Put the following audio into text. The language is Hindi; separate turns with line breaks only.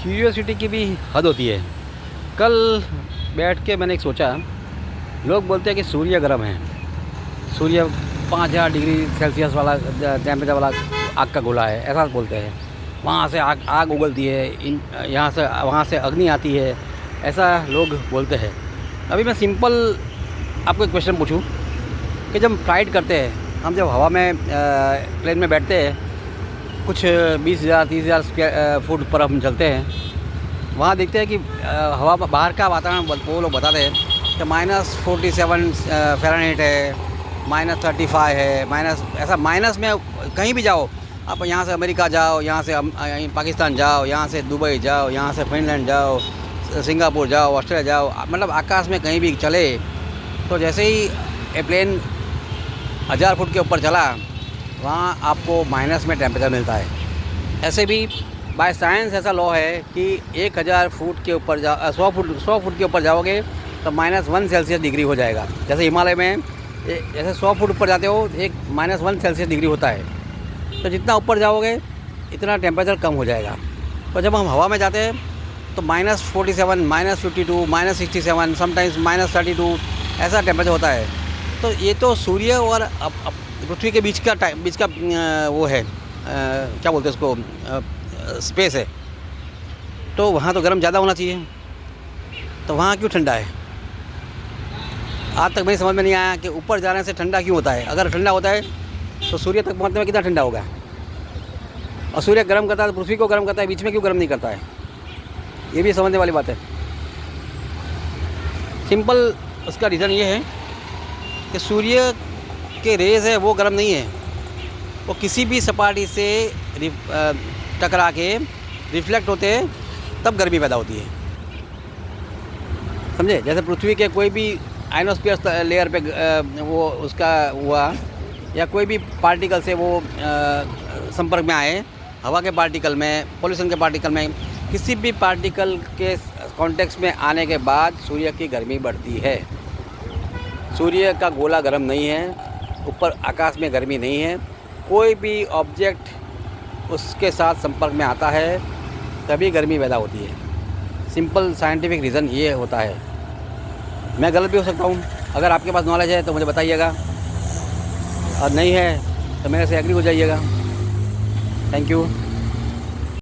क्यूरियोसिटी की भी हद होती है। कल बैठ के मैंने एक सोचा, लोग बोलते हैं कि सूर्य गर्म है, सूर्य 5000 डिग्री सेल्सियस वाला टेम्परेचर वाला आग का गोला है, ऐसा बोलते हैं। वहाँ से आग आग उगलती है, यहाँ से वहाँ से अग्नि आती है, ऐसा लोग बोलते हैं। अभी मैं सिंपल आपको एक क्वेश्चन पूछूं कि जब फ्लाइट करते हैं, हम जब हवा में प्लेन में बैठते हैं, कुछ 20,000 30,000 स्क्वायर फुट पर हम चलते हैं, वहाँ देखते हैं कि हवा बाहर का वातावरण वो लोग बताते हैं कि -47 फ़ारेनहाइट है, -35 है, माइनस ऐसा माइनस में कहीं भी जाओ आप, यहाँ से अमेरिका जाओ, यहाँ से पाकिस्तान जाओ, यहाँ से दुबई जाओ, यहाँ से फिनलैंड जाओ, सिंगापुर जाओ, ऑस्ट्रेलिया जाओ, मतलब आकाश में कहीं भी चले तो जैसे ही एयरप्लेन 1000 फुट के ऊपर चला, वहाँ आपको माइनस में टेम्परेचर मिलता है। ऐसे भी बाय साइंस ऐसा लॉ है कि 1000 फुट के ऊपर 100 फुट के ऊपर जाओगे तो -1 सेल्सियस डिग्री हो जाएगा। जैसे हिमालय में जैसे 100 फुट ऊपर जाते हो, एक -1 सेल्सियस डिग्री होता है, तो जितना ऊपर जाओगे इतना टेम्परेचर कम हो जाएगा। तो जब हम हवा में जाते हैं तो -47, -52, -67, समटाइम्स -32 ऐसा टेम्परेचर होता है। तो ये तो सूर्य और पृथ्वी के बीच का वो है, क्या बोलते हैं उसको, स्पेस है। तो वहाँ तो गर्म ज़्यादा होना चाहिए, तो वहाँ क्यों ठंडा है? आज तक मेरी समझ में नहीं आया कि ऊपर जाने से ठंडा क्यों होता है। अगर ठंडा होता है तो सूर्य तक पहुँचने में कितना ठंडा होगा, और सूर्य गर्म करता है तो पृथ्वी को गर्म करता है, बीच में क्यों गर्म नहीं करता है? ये भी समझने वाली बात है। सिंपल उसका रीज़न ये है कि सूर्य के रेज़ है वो गर्म नहीं है, वो किसी भी सपाटी से टकरा के रिफ्लेक्ट होते हैं, तब गर्मी पैदा होती है, समझे? जैसे पृथ्वी के कोई भी आयनोस्फीयर लेयर पे वो उसका हुआ, या कोई भी पार्टिकल से वो संपर्क में आए, हवा के पार्टिकल में, पॉल्यूशन के पार्टिकल में, किसी भी पार्टिकल के कॉन्टेक्स्ट में आने के बाद सूर्य की गर्मी बढ़ती है। सूर्य का गोला गर्म नहीं है, ऊपर आकाश में गर्मी नहीं है। कोई भी ऑब्जेक्ट उसके साथ संपर्क में आता है तभी गर्मी पैदा होती है। सिंपल साइंटिफिक रीज़न ये होता है। मैं गलत भी हो सकता हूँ, अगर आपके पास नॉलेज है तो मुझे बताइएगा, और नहीं है तो मेरे से एग्री हो जाइएगा। Thank you.